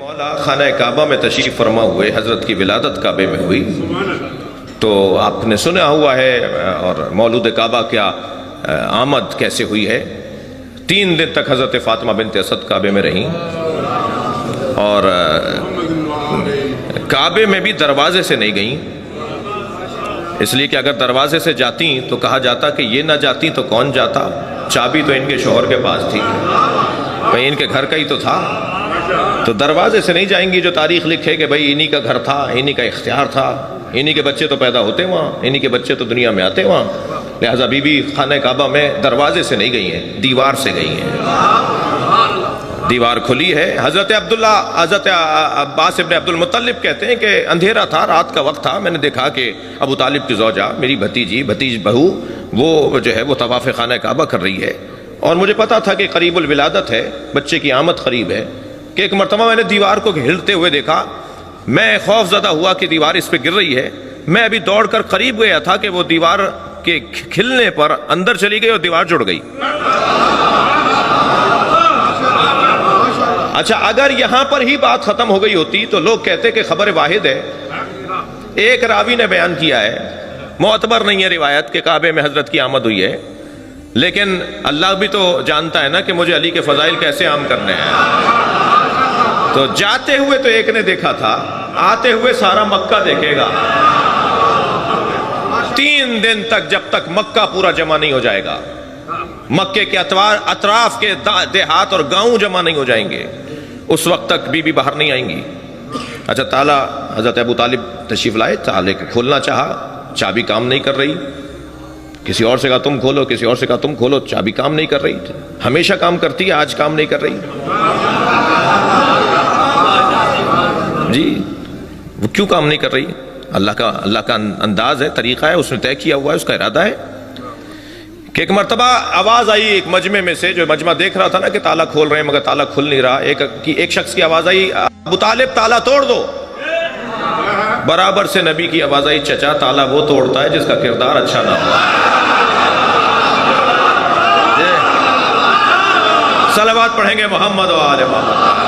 مولا خانہ کعبہ میں تشریف فرما ہوئے، حضرت کی ولادت کعبے میں ہوئی، تو آپ نے سنا ہوا ہے اور مولود کعبہ کیا آمد کیسے ہوئی ہے۔ 3 دن تک حضرت فاطمہ بنت اسد کعبے میں رہیں، اور کعبے میں بھی دروازے سے نہیں گئیں، اس لیے کہ اگر دروازے سے جاتی تو کہا جاتا کہ یہ نہ جاتی تو کون جاتا، چابی تو ان کے شوہر کے پاس تھی، بھئی ان کے گھر کا ہی تو تھا، تو دروازے سے نہیں جائیں گی۔ جو تاریخ لکھے کہ بھئی انہی کا گھر تھا، انہی کا اختیار تھا، انہی کے بچے تو پیدا ہوتے وہاں، انہی کے بچے تو دنیا میں آتے وہاں، لہذا بی بی خانہ کعبہ میں دروازے سے نہیں گئی ہیں، دیوار سے گئی ہیں، دیوار کھلی ہے۔ حضرت عباس ابن عبد المطلب کہتے ہیں کہ اندھیرا تھا، رات کا وقت تھا، میں نے دیکھا کہ ابو طالب کی زوجہ میری بھتیج بہو وہ جو ہے وہ طواف خانہ کعبہ کر رہی ہے، اور مجھے پتا تھا کہ قریب الولادت ہے، بچے کی آمد قریب ہے، کہ ایک مرتبہ میں نے دیوار کو ہلتے ہوئے دیکھا، میں خوف زدہ ہوا کہ دیوار اس پہ گر رہی ہے، میں ابھی دوڑ کر قریب گیا تھا کہ وہ دیوار کے کھلنے پر اندر چلی گئی اور دیوار جڑ گئی۔ اچھا، اگر یہاں پر ہی بات ختم ہو گئی ہوتی تو لوگ کہتے کہ خبر واحد ہے، ایک راوی نے بیان کیا ہے، معتبر نہیں ہے روایت کہ کعبے میں حضرت کی آمد ہوئی ہے، لیکن اللہ بھی تو جانتا ہے نا کہ مجھے علی کے فضائل کیسے عام کرنے ہیں۔ تو جاتے ہوئے تو ایک نے دیکھا تھا، آتے ہوئے سارا مکہ دیکھے گا۔ 3 دن تک، جب تک مکہ پورا جمع نہیں ہو جائے گا، مکے کے اطراف کے دیہات اور گاؤں جمع نہیں ہو جائیں گے، اس وقت تک بی بی باہر نہیں آئیں گی۔ اچھا، تالا حضرت ابو طالب تشریف لائے، تالے کو کھولنا چاہا، چابی کام نہیں کر رہی، کسی اور سے کہا تم کھولو، کسی اور سے کہا تم کھولو، چابی کام نہیں کر رہی، ہمیشہ کام کرتی ہے، آج کام نہیں کر رہی۔ جی، وہ کیوں کام نہیں کر رہی؟ اللہ کا انداز ہے، طریقہ ہے، اس نے طے کیا ہوا ہے، اس کا ارادہ ہے کہ ایک مرتبہ آواز آئی ایک مجمع میں سے، جو مجمع دیکھ رہا تھا نا کہ تالا کھول رہے ہیں مگر تالا کھل نہیں رہا، ایک شخص کی آواز آئی، ابو طالب تالا توڑ دو۔ برابر سے نبی کی آواز آئی، چچا تالا وہ توڑتا ہے جس کا کردار اچھا نہ ہو۔ صلوات پڑھیں گے محمد و آل محمد۔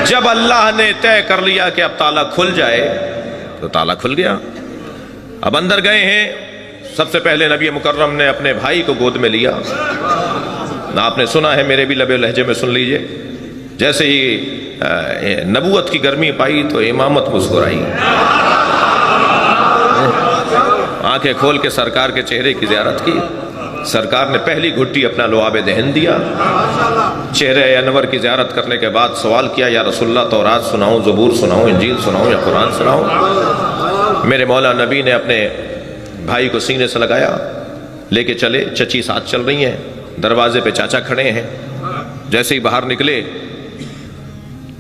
جب اللہ نے طے کر لیا کہ اب تالا کھل جائے تو تالا کھل گیا۔ اب اندر گئے ہیں، سب سے پہلے نبی مکرم نے اپنے بھائی کو گود میں لیا، آپ نے سنا ہے، میرے بھی لبے لہجے میں سن لیجئے، جیسے ہی نبوت کی گرمی پائی تو امامت مسکرائی، آنکھیں کھول کے سرکار کے چہرے کی زیارت کی، سرکار نے پہلی گھٹی اپنا لعاب دہن دیا، چہرے انور کی زیارت کرنے کے بعد سوال کیا، یا رسول اللہ تورات سناؤں، زبور سناؤں، انجیل سناؤں یا قرآن سناؤں؟ میرے مولا نبی نے اپنے بھائی کو سینے سے لگایا، لے کے چلے، چچی ساتھ چل رہی ہیں، دروازے پہ چاچا کھڑے ہیں، جیسے ہی باہر نکلے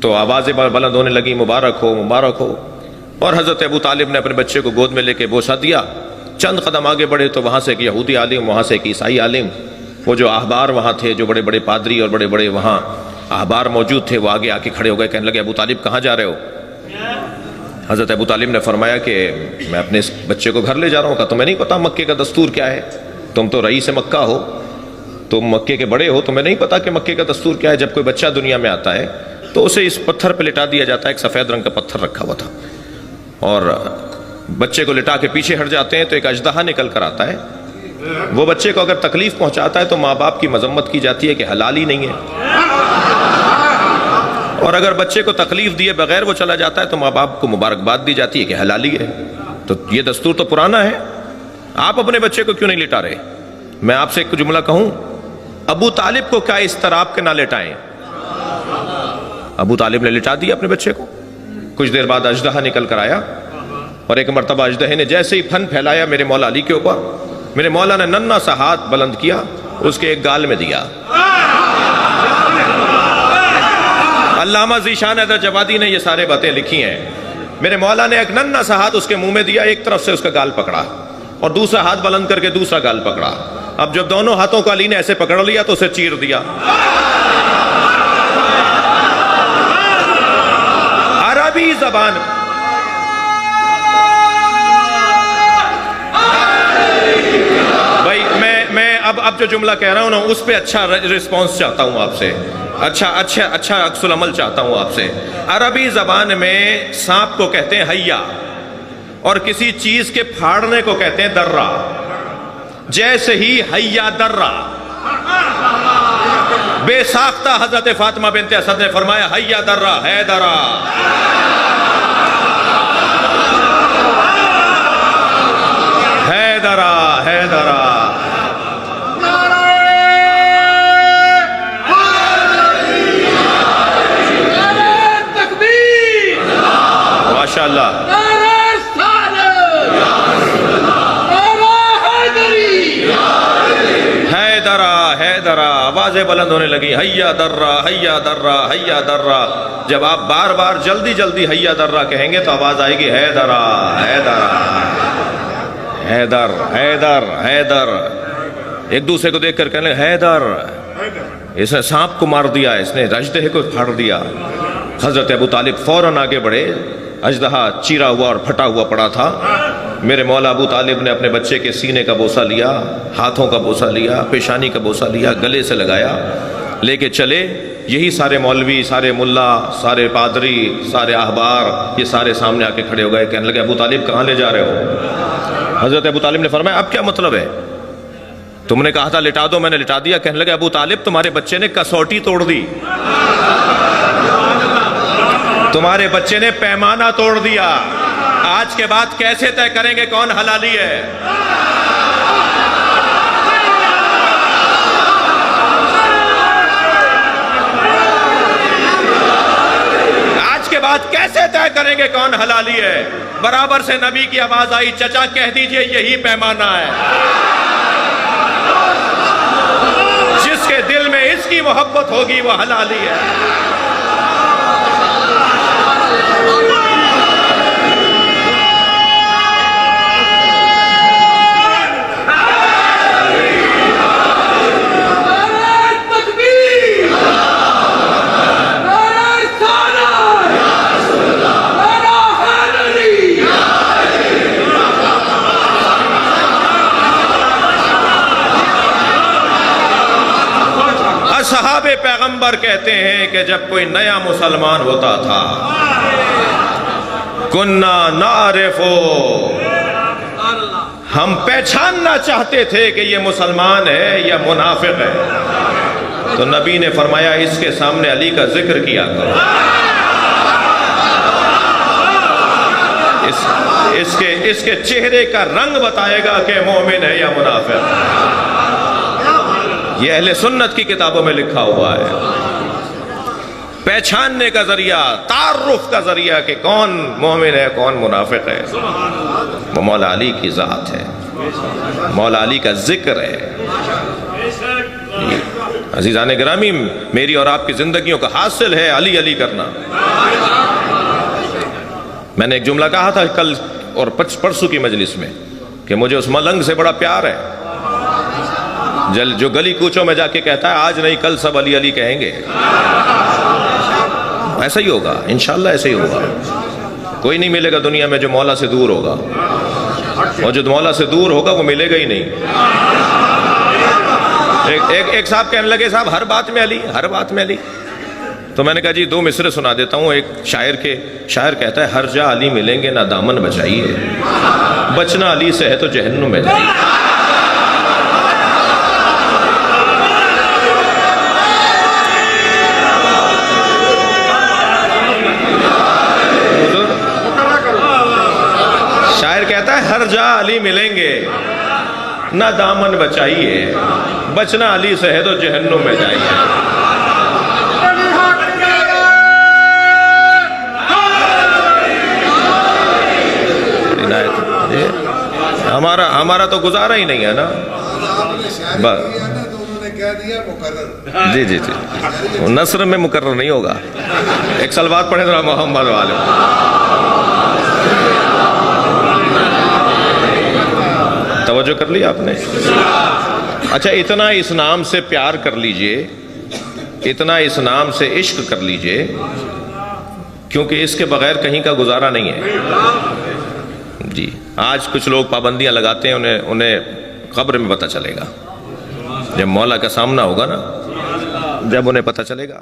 تو آوازیں بلند ہونے لگی، مبارک ہو مبارک ہو، اور حضرت ابو طالب نے اپنے بچے کو گود میں لے کے بوسہ دیا۔ چند قدم آگے بڑھے تو وہاں سے ایک یہودی عالم، وہاں سے ایک عیسائی عالم، وہ جو احبار وہاں تھے، جو بڑے بڑے پادری اور بڑے بڑے وہاں احبار موجود تھے، وہ آگے آ کے کھڑے ہو گئے، کہنے لگے ابو طالب کہاں جا رہے ہو؟ حضرت ابو طالب نے فرمایا کہ میں اپنے اس بچے کو گھر لے جا رہا ہوں۔ کہا تمہیں نہیں پتا مکے کا دستور کیا ہے؟ تم تو رئیس مکہ ہو، تم مکے کے بڑے ہو، تمہیں نہیں پتا کہ مکے کا دستور کیا ہے؟ جب کوئی بچہ دنیا میں آتا ہے تو اسے اس پتھر پہ لٹا دیا جاتا ہے، ایک سفید رنگ کا پتھر رکھا ہوا تھا، اور بچے کو لٹا کے پیچھے ہٹ جاتے ہیں تو ایک اژدہا نکل کر آتا ہے، وہ بچے کو اگر تکلیف پہنچاتا ہے تو ماں باپ کی مذمت کی جاتی ہے کہ حلال ہی نہیں ہے، اور اگر بچے کو تکلیف دیے بغیر وہ چلا جاتا ہے تو ماں باپ کو مبارکباد دی جاتی ہے کہ حلالی ہے۔ تو یہ دستور تو پرانا ہے، آپ اپنے بچے کو کیوں نہیں لٹا رہے؟ میں آپ سے ایک جملہ کہوں، ابو طالب کو کیا اضطراب کے نہ لٹائیں؟ ابو طالب نے لٹا دیا اپنے بچے کو۔ کچھ دیر بعد اژدہا نکل کر آیا، اور ایک مرتبہ اژدہے نے جیسے ہی پھن پھیلایا میرے مولا علی کے اوپر، میرے مولا نے ننھا سا ہاتھ بلند کیا، اس کے ایک گال میں دیا۔ علامہ ذیشان حیدر جوادی نے یہ سارے باتیں لکھی ہیں، میرے مولا نے ایک ننھا سا ہاتھ اس کے منہ میں دیا، ایک طرف سے اس کا گال پکڑا اور دوسرا ہاتھ بلند کر کے دوسرا گال پکڑا۔ اب جب دونوں ہاتھوں کو علی نے ایسے پکڑ لیا تو اسے چیر دیا۔ عربی زبان بھائی، میں اب جو جملہ کہہ رہا ہوں نا اس پہ اچھا رسپانس چاہتا ہوں آپ سے، اچھا عکس العمل چاہتا ہوں آپ سے۔ عربی زبان میں سانپ کو کہتے ہیں حیا، اور کسی چیز کے پھاڑنے کو کہتے ہیں درہ۔ جیسے ہی حیا درہ بے ساختہ حضرت فاطمہ بنت اسد نے فرمایا حیا درہ ہے درہ، ہے درہ ہے درہ۔ ماشاء اللہ، حیدرہ آوازیں بلند ہونے لگی، حیا درہ حیا درہ حیا درہ۔ جب آپ بار بار جلدی جلدی حیا درہ کہیں گے تو آواز آئے گی حیدرہ حیدرہ حیدر حیدر حیدر۔ ایک دوسرے کو دیکھ کر کہنے لگے حیدر، اس نے سانپ کو مار دیا، اس نے اژدہے کو پھاڑ دیا۔ حضرت ابو طالب فوراً آگے بڑھے، اژدہا چیرا ہوا اور پھٹا ہوا پڑا تھا۔ میرے مولا ابو طالب نے اپنے بچے کے سینے کا بوسہ لیا، ہاتھوں کا بوسہ لیا، پیشانی کا بوسہ لیا، گلے سے لگایا، لے کے چلے۔ یہی سارے مولوی، سارے ملا، سارے پادری، سارے احبار، یہ سارے سامنے آ کے کھڑے ہو گئے، کہنے لگے ابو طالب کہاں لے جا رہے ہو؟ حضرت ابو طالب نے فرمایا اب کیا مطلب ہے؟ تم نے کہا تھا لٹا دو، میں نے لٹا دیا۔ کہنے لگے ابو طالب تمہارے بچے نے کسوٹی توڑ دی، تمہارے بچے نے پیمانہ توڑ دیا، آج کے بعد کیسے طے کریں گے کون حلالی ہے؟ آج کے بعد کیسے طے کریں گے کون حلالی ہے؟ برابر سے نبی کی آواز آئی، چچا کہہ دیجئے یہی پیمانہ ہے، جس کے دل میں اس کی محبت ہوگی وہ حلالی ہے۔ صحاب پیغمبر کہتے ہیں کہ جب کوئی نیا مسلمان ہوتا تھا، کننا نعرفو، ہم پہچاننا چاہتے تھے کہ یہ مسلمان ہے یا منافق ہے، تو نبی نے فرمایا اس کے سامنے علی کا ذکر کیا کرو، اس کے چہرے کا رنگ بتائے گا کہ مومن ہے یا منافق ہے۔ یہ اہل سنت کی کتابوں میں لکھا ہوا ہے، پہچاننے کا ذریعہ، تعارف کا ذریعہ کہ کون مومن ہے کون منافق ہے، وہ مولا علی کی ذات ہے، مولا علی کا ذکر ہے۔ عزیزان گرامی، میری اور آپ کی زندگیوں کا حاصل ہے علی علی کرنا۔ میں نے ایک جملہ کہا تھا کل اور پرسوں کی مجلس میں کہ مجھے اس ملنگ سے بڑا پیار ہے جو گلی کوچوں میں جا کے کہتا ہے آج نہیں کل سب علی علی کہیں گے۔ ایسا ہی ہوگا انشاءاللہ، ایسا ہی ہوگا۔ کوئی نہیں ملے گا دنیا میں جو مولا سے دور ہوگا، اور جو مولا سے دور ہوگا وہ ملے گا ہی نہیں۔ ایک صاحب کہنے لگے صاحب ہر بات میں علی، ہر بات میں علی۔ تو میں نے کہا جی دو مصرے سنا دیتا ہوں۔ ایک شاعر کہتا ہے ہر جا علی ملیں گے نہ دامن بچائیے، بچنا علی سے ہے تو جہنم میں جائیے۔ شاعر کہتا ہے ہر جا علی ملیں گے نہ دامن بچائیے، بچنا علی سے ہے تو جہنم میں جائیے۔ ہمارا تو گزارا ہی نہیں ہے نا، جی جی جی، نثر میں مقرر نہیں ہوگا۔ ایک سلوات پڑھیں ذرا محمد والے۔ توجہ کر لی آپ نے؟ اچھا، اتنا اس نام سے پیار کر لیجئے، اتنا اس نام سے عشق کر لیجئے، کیونکہ اس کے بغیر کہیں کا گزارا نہیں ہے۔ جی، آج کچھ لوگ پابندیاں لگاتے ہیں، انہیں قبر میں پتہ چلے گا۔ جب مولا کا سامنا ہوگا نا، جب انہیں پتہ چلے گا